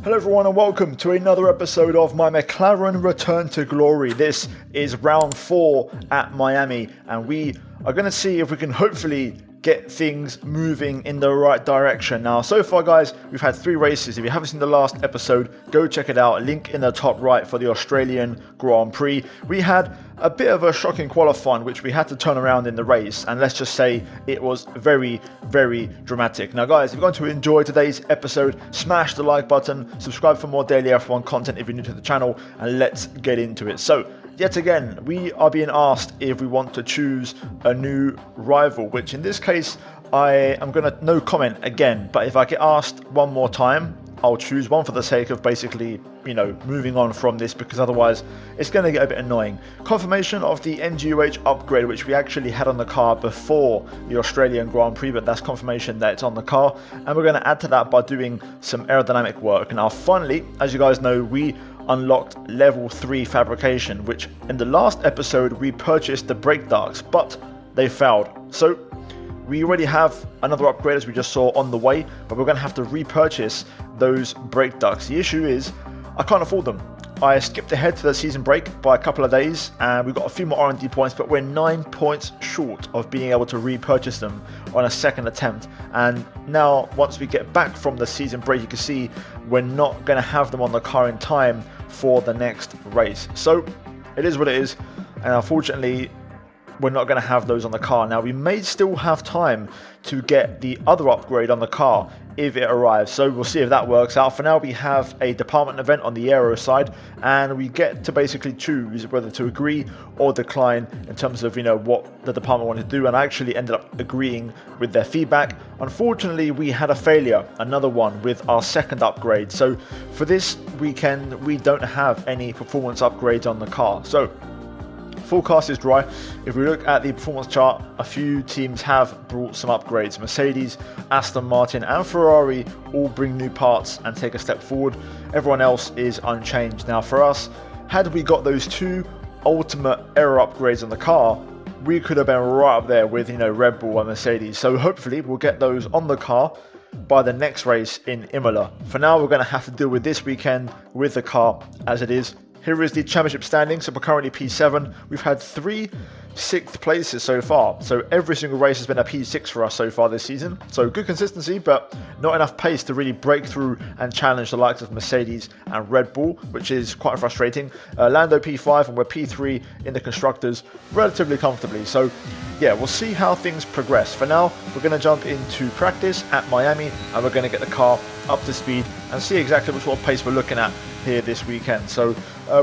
Hello everyone and welcome to another episode of my McLaren Return to Glory. This is round 4 at Miami and we are going to see if we can hopefully get things moving in the right direction. Now, so far guys, we've had 3 races. If you haven't seen the last episode, go check it out. Link in the top right for the Australian Grand Prix. We had a bit of a shocking qualifying, which we had to turn around in the race. And let's just say it was very, very dramatic. Now guys, if you're going to enjoy today's episode, smash the like button, subscribe for more daily F1 content if you're new to the channel, and let's get into it. So, yet again, we are being asked if we want to choose a new rival, which in this case, I am going to no comment again. But if I get asked one more time, I'll choose one for the sake of basically, moving on from this, because otherwise it's going to get a bit annoying. Confirmation of the NGUH upgrade, which we actually had on the car before the Australian Grand Prix, but that's confirmation that it's on the car. And we're going to add to that by doing some aerodynamic work. Now, finally, as you guys know, we unlocked level 3 fabrication, which in the last episode we purchased the brake ducts, but they failed. So we already have another upgrade, as we just saw, on the way, but we're going to have to repurchase those brake ducts. The issue is I can't afford them. I skipped ahead to the season break by a couple of days and we've got a few more R&D points, but we're 9 points short of being able to repurchase them on a second attempt. And now once we get back from the season break, you can see we're not going to have them on the car in time for the next race. So it is what it is, and unfortunately we're not going to have those on the car. Now, we may still have time to get the other upgrade on the car if it arrives, so we'll see if that works out. For now, we have a department event on the aero side, and we get to basically choose whether to agree or decline in terms of what the department wanted to do, and I actually ended up agreeing with their feedback. Unfortunately, we had a failure, another one, with our second upgrade, so for this weekend we don't have any performance upgrades on the car. So forecast is dry. If we look at the performance chart, a few teams have brought some upgrades. Mercedes, Aston Martin and Ferrari all bring new parts and take a step forward. Everyone else is unchanged. Now for us, had we got those 2 ultimate aero upgrades on the car, we could have been right up there with Red Bull and Mercedes. So hopefully we'll get those on the car by the next race in Imola. For now, we're going to have to deal with this weekend with the car as it is. Here is the championship standing. So we're currently P7. We've had 3 6th places so far. So every single race has been a P6 for us so far this season. So good consistency, but not enough pace to really break through and challenge the likes of Mercedes and Red Bull, which is quite frustrating. Lando P5 and we're P3 in the constructors relatively comfortably. So yeah, we'll see how things progress. For now, we're going to jump into practice at Miami and we're going to get the car up to speed and see exactly what sort of pace we're looking at here this weekend. So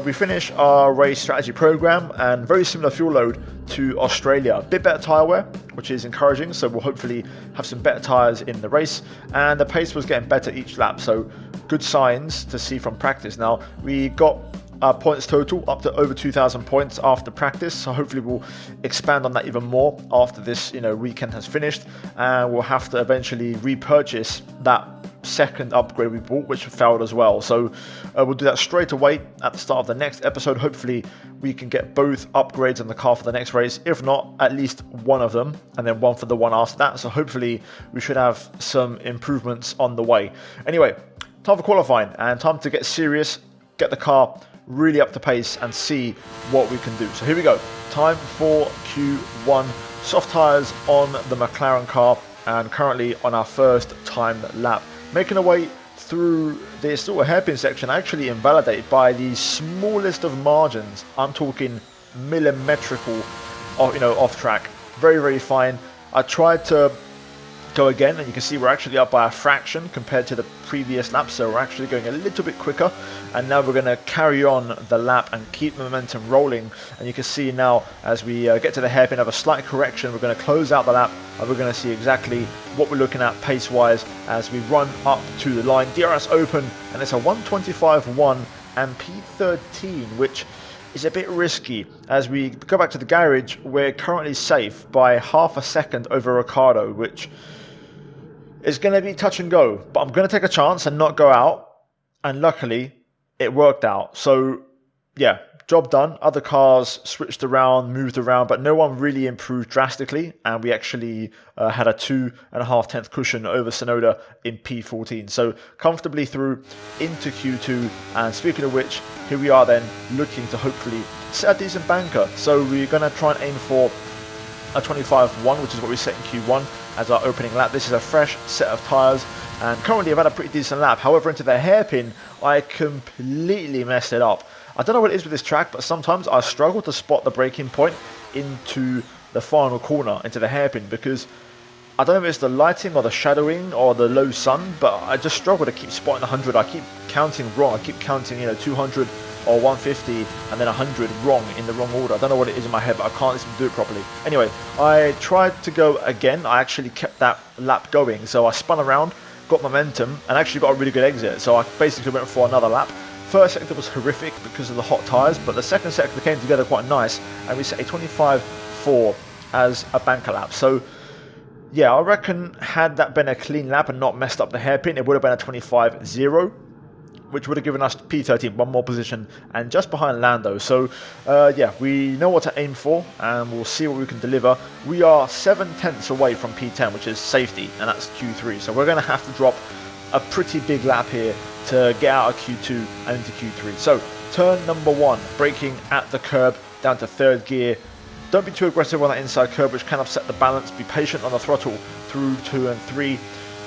we finish our race strategy program and very similar fuel load to Australia. A bit better tyre wear, which is encouraging, so we'll hopefully have some better tyres in the race, and the pace was getting better each lap, so good signs to see from practice. Now we got points total up to over 2,000 points after practice, so hopefully we'll expand on that even more after this weekend has finished, and we'll have to eventually repurchase that second upgrade we bought, which failed as well. So we'll do that straight away at the start of the next episode. Hopefully we can get both upgrades on the car for the next race, if not at least one of them, and then one for the one after that. So hopefully we should have some improvements on the way. Anyway, time for qualifying and time to get serious, get the car really up to pace and see what we can do. So here we go, time for Q1. Soft tyres on the McLaren car and currently on our first timed lap. Making our way through this sort of hairpin section, actually invalidated by the smallest of margins. I'm talking millimetrical, off track. Very, very fine. I tried to go again, and you can see we're actually up by a fraction compared to the previous lap, so we're actually going a little bit quicker, and now we're going to carry on the lap and keep momentum rolling. And you can see now as we get to the hairpin, have a slight correction, we're going to close out the lap and we're going to see exactly what we're looking at pace wise as we run up to the line. DRS open, and it's a 125.1 and P13, which is a bit risky. As we go back to the garage, we're currently safe by half a second over Ricardo, which is going to be touch and go, but I'm going to take a chance and not go out, and luckily it worked out. So yeah, job done. Other cars switched around, moved around, but no one really improved drastically. And we actually had a 2.5 tenth cushion over Tsunoda in P14. So comfortably through into Q2. And speaking of which, here we are then looking to hopefully set a decent banker. So we're going to try and aim for a 25.1, which is what we set in Q1 as our opening lap. This is a fresh set of tyres. And currently I've had a pretty decent lap. However, into the hairpin, I completely messed it up. I don't know what it is with this track, but sometimes I struggle to spot the braking point into the final corner, into the hairpin, because I don't know if it's the lighting or the shadowing or the low sun, but I just struggle to keep spotting 100. I keep counting wrong. I keep counting, 200 or 150 and then 100 wrong in the wrong order. I don't know what it is in my head, but I can't seem to do it properly. Anyway, I tried to go again. I actually kept that lap going. So I spun around, got momentum, and actually got a really good exit. So I basically went for another lap. First sector was horrific because of the hot tyres, but the second sector came together quite nice, and we set a 25.4 as a banker lap. So yeah, I reckon had that been a clean lap and not messed up the hairpin, it would have been a 25.0, which would have given us P13, one more position, and just behind Lando. So yeah, we know what to aim for, and we'll see what we can deliver. We are 7 tenths away from P10, which is safety, and that's Q3. So we're going to have to drop a pretty big lap here to get out of Q2 and into Q3. So turn number 1, braking at the curb down to 3rd gear. Don't be too aggressive on that inside curb, which can upset the balance. Be patient on the throttle through 2 and 3.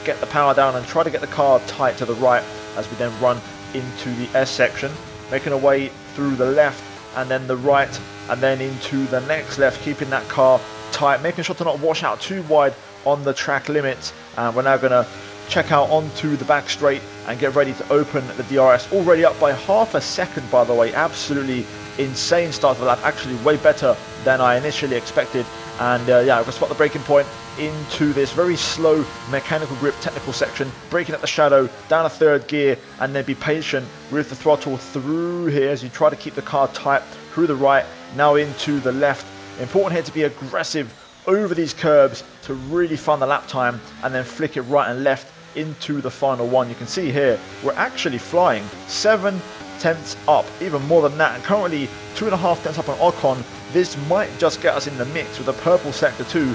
Get the power down and try to get the car tight to the right as we then run into the S section, making our way through the left and then the right and then into the next left, keeping that car tight, making sure to not wash out too wide on the track limits. And we're now going to check out onto the back straight and get ready to open the DRS. Already up by half a second, by the way. Absolutely insane start of the lap, actually way better than I initially expected. And yeah, I've got to spot the braking point into this very slow mechanical grip technical section, braking at the shadow, down a 3rd gear, and then be patient with the throttle through here as you try to keep the car tight through the right, now into the left. Important here to be aggressive over these curbs to really find the lap time and then flick it right and left into the final one. You can see here we're actually flying 7 tenths up, even more than that, and currently 2.5 tenths up on Ocon. This might just get us in the mix with a purple sector 2.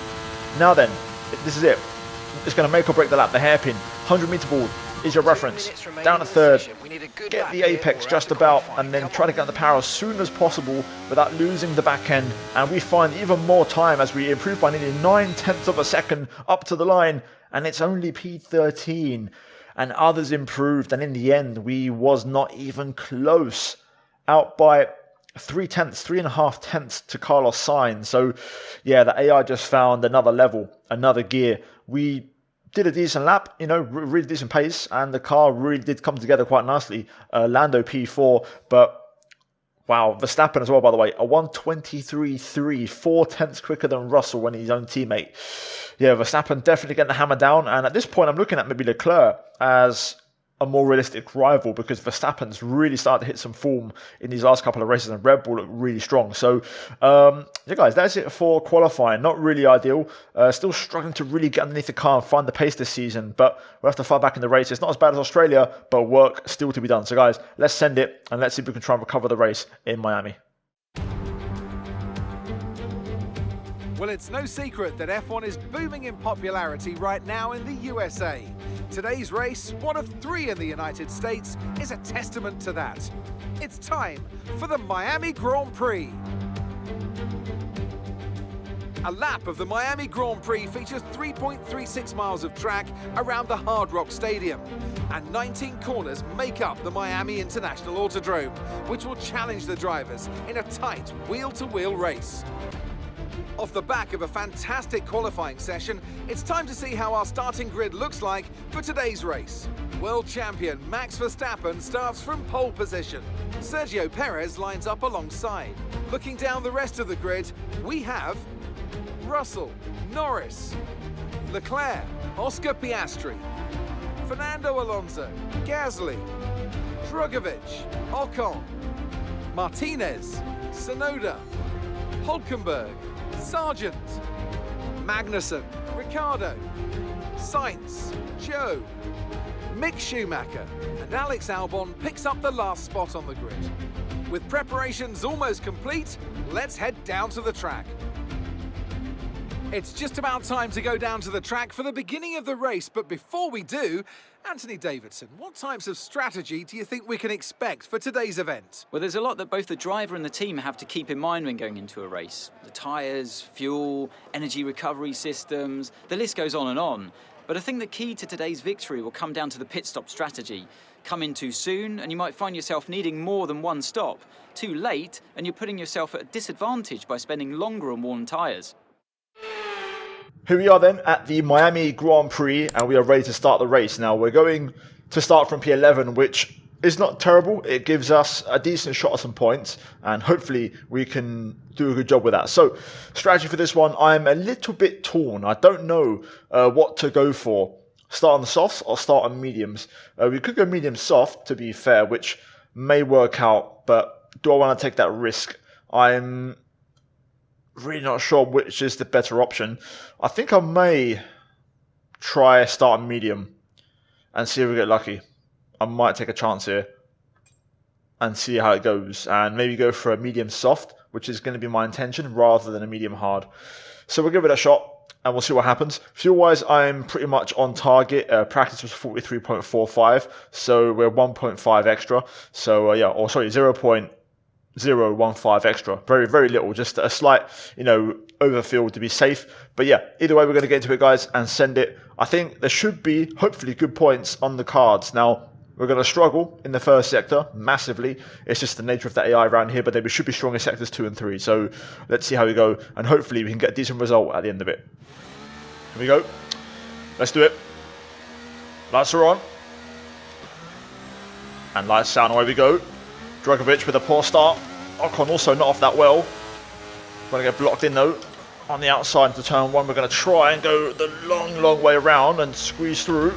Now then, this is it. It's going to make or break the lap. The hairpin, 100 meter board is your reference. Down to 3rd, get the apex just about, and then try to get the power as soon as possible without losing the back end. And we find even more time as we improve by nearly 9 tenths of a second up to the line, and it's only P13. And others improved, and in the end, we was not even close. Out by 3.5 tenths to Carlos Sainz. So yeah, the AI just found another level, another gear. We did a decent lap, really decent pace, and the car really did come together quite nicely. Lando P4, but wow, Verstappen as well, by the way, a 1:23.3, 4 tenths quicker than Russell when his own teammate. Yeah, Verstappen definitely getting the hammer down, and at this point I'm looking at maybe Leclerc as a more realistic rival, because Verstappen's really started to hit some form in these last couple of races, and Red Bull look really strong. So yeah guys, that's it for qualifying. Not really ideal, still struggling to really get underneath the car and find the pace this season, but we'll have to fight back in the race. It's not as bad as Australia, but work still to be done. So guys, let's send it and let's see if we can try and recover the race in Miami. Well, it's no secret that F1 is booming in popularity right now in the USA. Today's race, one of 3 in the United States, is a testament to that. It's time for the Miami Grand Prix. A lap of the Miami Grand Prix features 3.36 miles of track around the Hard Rock Stadium, and 19 corners make up the Miami International Autodrome, which will challenge the drivers in a tight wheel-to-wheel race. Off the back of a fantastic qualifying session, it's time to see how our starting grid looks like for today's race. World champion Max Verstappen starts from pole position. Sergio Perez lines up alongside. Looking down the rest of the grid, we have Russell, Norris, Leclerc, Oscar Piastri, Fernando Alonso, Gasly, Drugovich, Ocon, Martinez, Tsunoda, Hulkenberg, Sargent, Magnussen, Ricciardo, Sainz, Joe, Mick Schumacher, and Alex Albon picks up the last spot on the grid. With preparations almost complete, let's head down to the track. It's just about time to go down to the track for the beginning of the race, but before we do, Anthony Davidson, what types of strategy do you think we can expect for today's event? Well, there's a lot that both the driver and the team have to keep in mind when going into a race. The tyres, fuel, energy recovery systems, the list goes on and on. But I think the key to today's victory will come down to the pit stop strategy. Come in too soon and you might find yourself needing more than one stop. Too late and you're putting yourself at a disadvantage by spending longer on worn tyres. Here we are then at the Miami Grand Prix, and we are ready to start the race. Now we're going to start from P11, which is not terrible. It gives us a decent shot at some points, and hopefully we can do a good job with that. So, strategy for this one, I'm a little bit torn. I don't know what to go for. Start on the softs or start on mediums. We could go medium soft, to be fair, which may work out, but do I want to take that risk? I'm really not sure which is the better option. I think I may try start on medium and see if we get lucky. I might take a chance here and see how it goes, and maybe go for a medium soft, which is going to be my intention, rather than a medium hard. So we'll give it a shot and we'll see what happens. Fuel wise, I'm pretty much on target. Practice was 43.45, so we're 1.5 extra. So yeah, or sorry, 0.015 extra. Very, very little. Just a slight, overfill to be safe. But yeah, either way, we're going to get into it, guys, and send it. I think there should be, hopefully, good points on the cards. Now, we're going to struggle in the first sector massively. It's just the nature of the AI around here, but they should be strong in sectors 2 and 3. So let's see how we go, and hopefully we can get a decent result at the end of it. Here we go. Let's do it. Lights are on. And lights down, away we go. Dragovic with a poor start. Ocon also not off that well. Going to get blocked in though. On the outside into turn 1, we're going to try and go the long, long way around and squeeze through.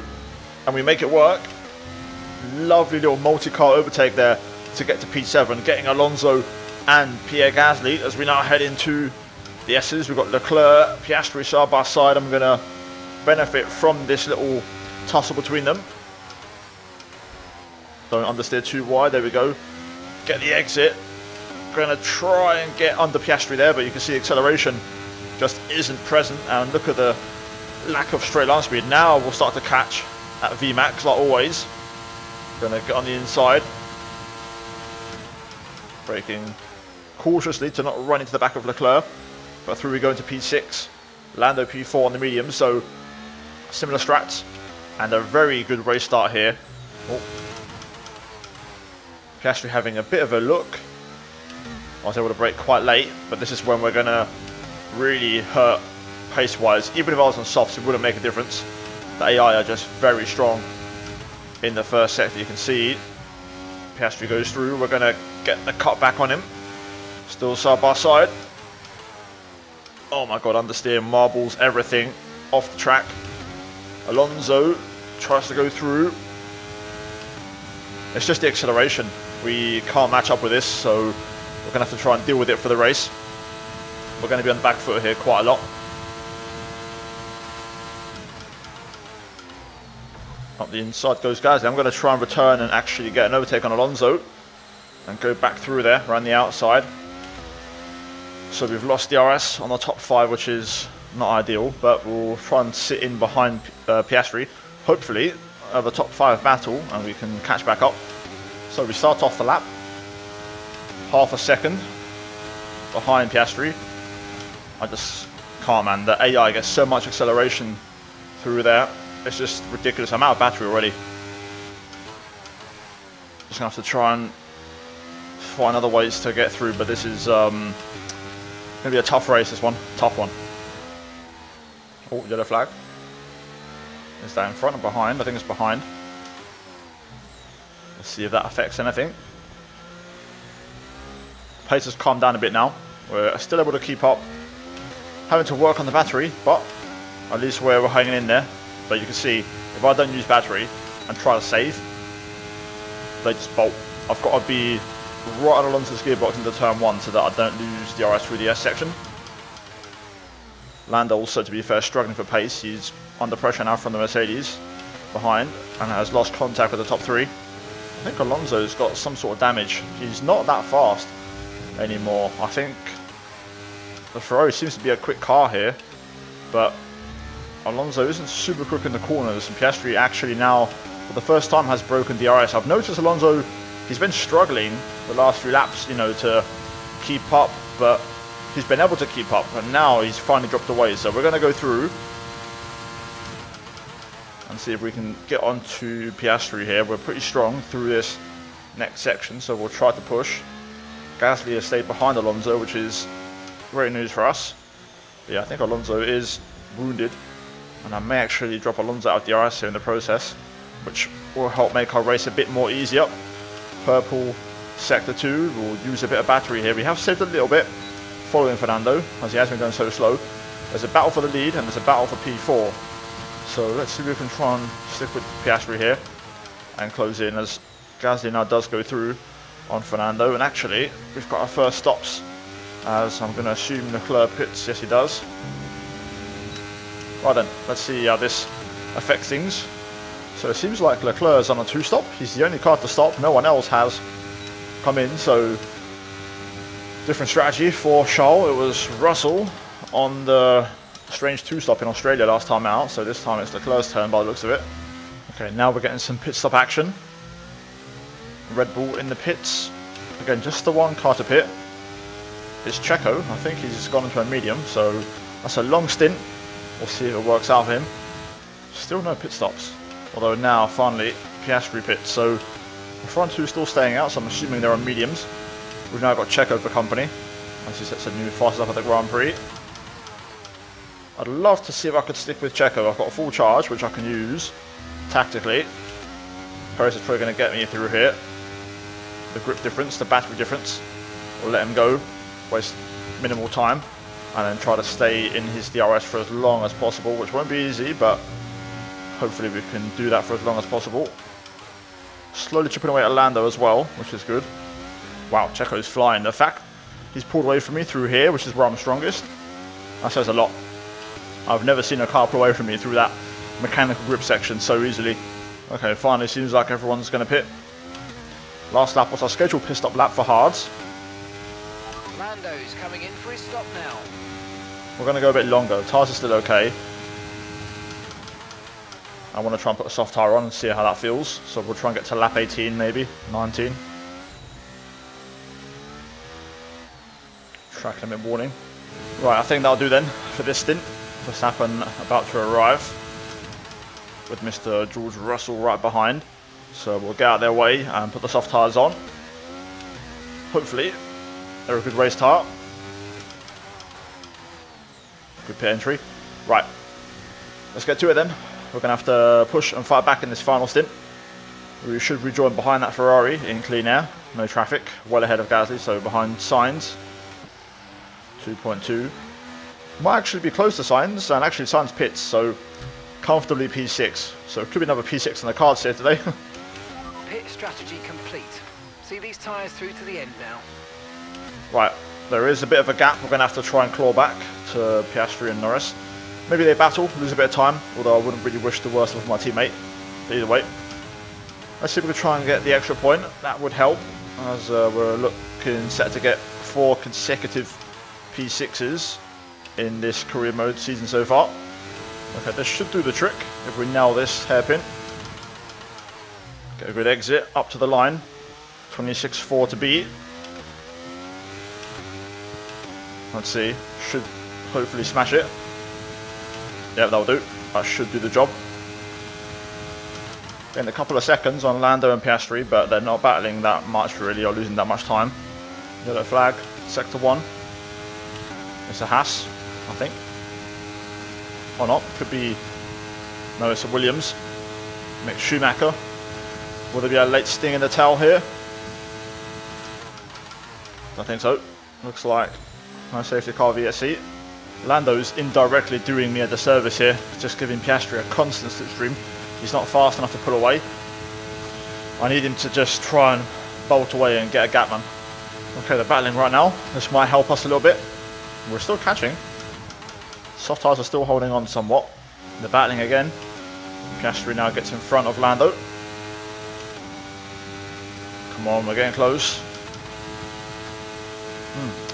And we make it work. Lovely little multi-car overtake there to get to P7. Getting Alonso and Pierre Gasly as we now head into the S's. We've got Leclerc, Piastri side by side. I'm going to benefit from this little tussle between them. Don't understeer too wide. There we go. Get the exit. Going to try and get under Piastri there, but you can see acceleration just isn't present. And look at the lack of straight line speed. Now we'll start to catch at VMAX like always. Going to get on the inside. Braking cautiously to not run into the back of Leclerc. But through we go into P6. Lando P4 on the medium, so similar strats. And a very good race start here. Oh. Piastri having a bit of a look. I was able to brake quite late, but this is when we're going to really hurt pace-wise. Even if I was on softs, it wouldn't make a difference. The AI are just very strong in the first sector. You can see Piastri goes through. We're going to get the cut back on him. Still side by side. Oh my god, understeer, marbles, everything off the track. Alonso tries to go through. It's just the acceleration. We can't match up with this, so we're going to have to try and deal with it for the race. We're going to be on the back foot here quite a lot. Up the inside goes Gasly. I'm going to try and return and actually get an overtake on Alonso and go back through there, around the outside. So we've lost DRS on the top 5, which is not ideal, but we'll try and sit in behind Piastri. Hopefully, have a top 5 battle and we can catch back up. So we start off the lap, half a second behind Piastri. I just can't, man. The AI gets so much acceleration through there. It's just ridiculous. I'm out of battery already. Just gonna have to try and find other ways to get through, but this is gonna be a tough race, this one. Tough one. Oh, yellow flag. Is that in front or behind? I think it's behind. Let's see if that affects anything. Pace has calmed down a bit now. We're still able to keep up. Having to work on the battery, but at least we're hanging in there. But you can see, if I don't use battery and try to save, they just bolt. I've got to be right on Alonso's gearbox into turn 1 so that I don't lose DRS through the S section. Lando also, to be fair, struggling for pace. He's under pressure now from the Mercedes behind and has lost contact with the top 3. I think Alonso's got some sort of damage. He's not that fast anymore. I think the Ferrari seems to be a quick car here, but Alonso isn't super quick in the corners, and Piastri actually now, for the first time, has broken DRS. I've noticed Alonso, he's been struggling the last few laps, you know, to keep up, but he's been able to keep up, and now he's finally dropped away. So we're going to go through and see if we can get onto Piastri here. We're pretty strong through this next section, so we'll try to push. Gasly has stayed behind Alonso, which is great news for us. But yeah, I think Alonso is wounded, and I may actually drop Alonso out of DRS here in the process, which will help make our race a bit more easier. Purple Sector 2, we'll use a bit of battery here. We have saved a little bit following Fernando, as he has been going so slow. There's a battle for the lead, and there's a battle for P4. So let's see if we can try and stick with Piastri here and close in, as Gasly now does go through on Fernando. And actually, we've got our first stops, as I'm going to assume Leclerc pits. Yes, he does. Right then, let's see how this affects things. So it seems like Leclerc is on a 2-stop. He's the only car to stop. No one else has come in, so different strategy for Charles. It was Russell on the strange 2-stop in Australia last time out, so this time it's Leclerc's turn by the looks of it. Okay, now we're getting some pit stop action. Red Bull in the pits. Again, just the one car to pit. It's Checo. I think he's gone into a medium, so that's a long stint. We'll see if it works out for him. Still no pit stops. Although now, finally, Piastri pits. So the front two still staying out, so I'm assuming they're on mediums. We've now got Checo for company, as he sets a new fastest lap at the Grand Prix. I'd love to see if I could stick with Checo. I've got a full charge, which I can use tactically. Perez is probably going to get me through here. The grip difference, the battery difference. We'll let him go, waste minimal time, and then try to stay in his DRS for as long as possible, which won't be easy, but hopefully we can do that for as long as possible. Slowly chipping away at Lando as well, which is good. Wow, Checo's flying. The fact he's pulled away from me through here, which is where I'm strongest, that says a lot. I've never seen a car pull away from me through that mechanical grip section so easily. Okay, finally seems like everyone's going to pit. Last lap was our scheduled pit stop lap for hards. Lando's coming in for his stop now. We're going to go a bit longer. Tyres are still okay. I want to try and put a soft tyre on and see how that feels. So we'll try and get to lap 18 maybe, 19. Track limit warning. Right, I think that'll do then for this stint. Verstappen about to arrive with Mr. George Russell right behind. So we'll get out their way and put the soft tyres on. Hopefully they're a good race tyre. Good pit entry. Right, let's get to it then. We're going to have to push and fight back in this final stint. We should rejoin behind that Ferrari in clean air. No traffic, well ahead of Gasly, so behind Sainz. 2.2. Might actually be close to Sainz, and actually Sainz pits, so comfortably P6. So it could be another P6 on the cards here today. Pit strategy complete. See these tyres through to the end now. Right, there is a bit of a gap. We're going to have to try and claw back to Piastri and Norris. Maybe they battle, lose a bit of time, although I wouldn't really wish the worst of my teammate. But either way, let's see if we can try and get the extra point. That would help, as we're looking set to get 4 consecutive P6s in this career mode season so far. Okay, this should do the trick if we nail this hairpin. Get a good exit up to the line. 26.4 to beat. Let's see, should hopefully smash it. Yeah, that'll do. That should do the job. In a couple of seconds on Lando and Piastri, but they're not battling that much really, or losing that much time. Yellow flag, sector 1. It's a Haas, I think. Or not, could be, no, it's a Williams. Mick Schumacher. Will there be a late sting in the tail here? I think so. Looks like no safety car VSC. Lando's indirectly doing me a disservice here, just giving Piastri a constant slipstream. He's not fast enough to pull away. I need him to just try and bolt away and get a gap man. Okay, they're battling right now. This might help us a little bit. We're still catching. Soft tyres are still holding on somewhat. They're battling again. Piastri now gets in front of Lando. Come on, we're getting close.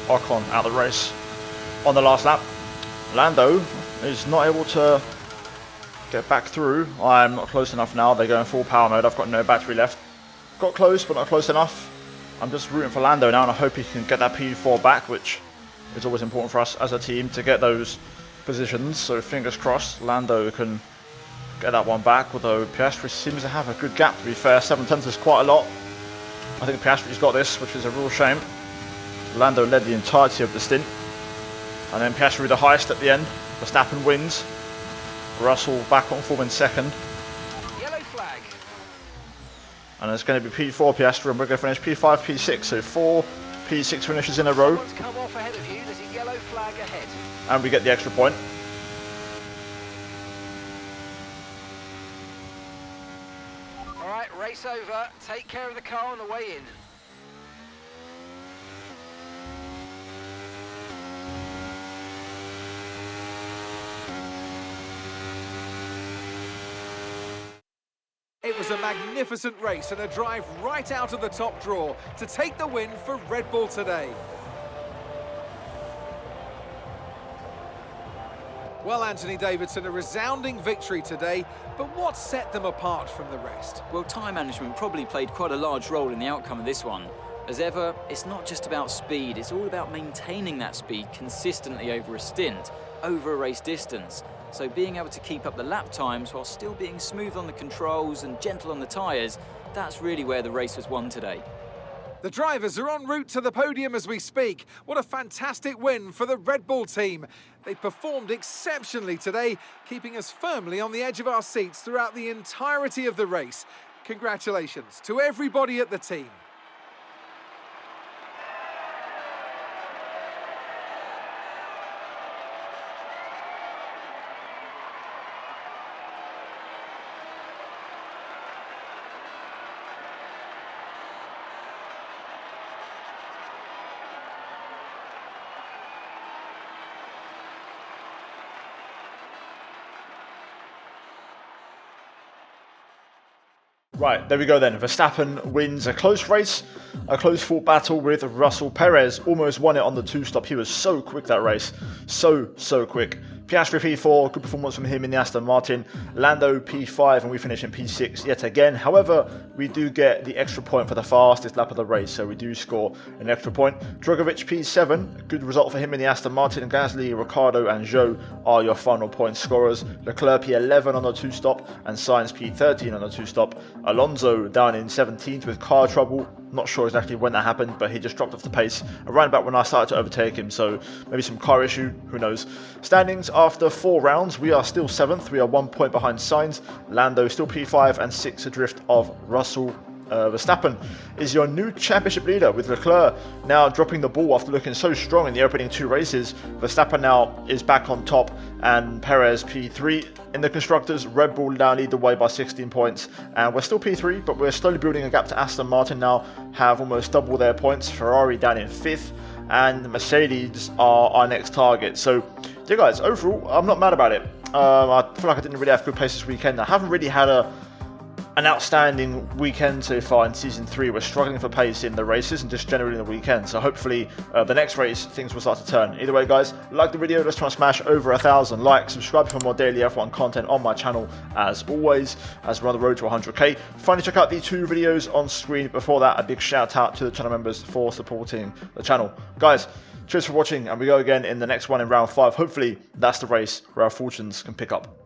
Ocon out of the race on the last lap. Lando is not able to get back through. I'm not close enough now. They're going full power mode. I've got no battery left. Got close, but not close enough. I'm just rooting for Lando now, and I hope he can get that P4 back, which is always important for us as a team to get those positions. So fingers crossed, Lando can get that one back, although Piastri seems to have a good gap, to be fair. 7/10 is quite a lot. I think Piastri's got this, which is a real shame. Lando led the entirety of the stint. And then Piastri the highest at the end. Verstappen wins. Russell back on form in second. Yellow flag. And it's going to be P4 Piastri, and we're going to finish P5, P6. So 4 P6 finishes in a row. Someone's come off ahead of you. There's a yellow flag ahead. And we get the extra point. All right, race over. Take care of the car on the way in. It was a magnificent race and a drive right out of the top draw to take the win for Red Bull today. Well, Anthony Davidson, a resounding victory today, but what set them apart from the rest? Well, time management probably played quite a large role in the outcome of this one. As ever, it's not just about speed, it's all about maintaining that speed consistently over a stint, over a race distance. So being able to keep up the lap times while still being smooth on the controls and gentle on the tyres, that's really where the race was won today. The drivers are en route to the podium as we speak. What a fantastic win for the Red Bull team. They performed exceptionally today, keeping us firmly on the edge of our seats throughout the entirety of the race. Congratulations to everybody at the team. Right, there we go then. Verstappen wins a close race, a close fought battle with Russell. Perez almost won it on the two-stop. He was so quick that race. So quick. Piastri P4, good performance from him in the Aston Martin. Lando P5, and we finish in P6 yet again. However, we do get the extra point for the fastest lap of the race, so we do score an extra point. Drogovic P7, good result for him in the Aston Martin. Gasly, Ricciardo and Zhou are your final point scorers. Leclerc P11 on the two-stop, and Sainz P13 on the two-stop. Alonso down in 17th with car trouble. Not sure exactly when that happened, but he just dropped off the pace around about when I started to overtake him, so maybe some car issue, who knows. Standings after 4 rounds, we are still 7th, we are 1 point behind Sainz. Lando still P5 and 6 adrift of Russell. Verstappen is your new championship leader, with Leclerc now dropping the ball after looking so strong in the opening 2 races. Verstappen now is back on top, and Perez P3. In the Constructors, Red Bull now lead the way by 16 points, and we're still P3, but we're slowly building a gap to Aston Martin now, have almost double their points. Ferrari down in 5th, and Mercedes are our next target. So, yeah guys, overall, I'm not mad about it. I feel like I didn't really have good pace this weekend. I haven't really had an outstanding weekend so far in Season 3. We're struggling for pace in the races and just generally in the weekend. So hopefully the next race, things will start to turn. Either way, guys, like the video. Let's try and smash over 1,000 likes. Subscribe for more daily F1 content on my channel as always, as we're on the road to 100k. Finally, check out the 2 videos on screen. Before that, a big shout out to the channel members for supporting the channel. Guys, cheers for watching, and we go again in the next one in round 5. Hopefully, that's the race where our fortunes can pick up.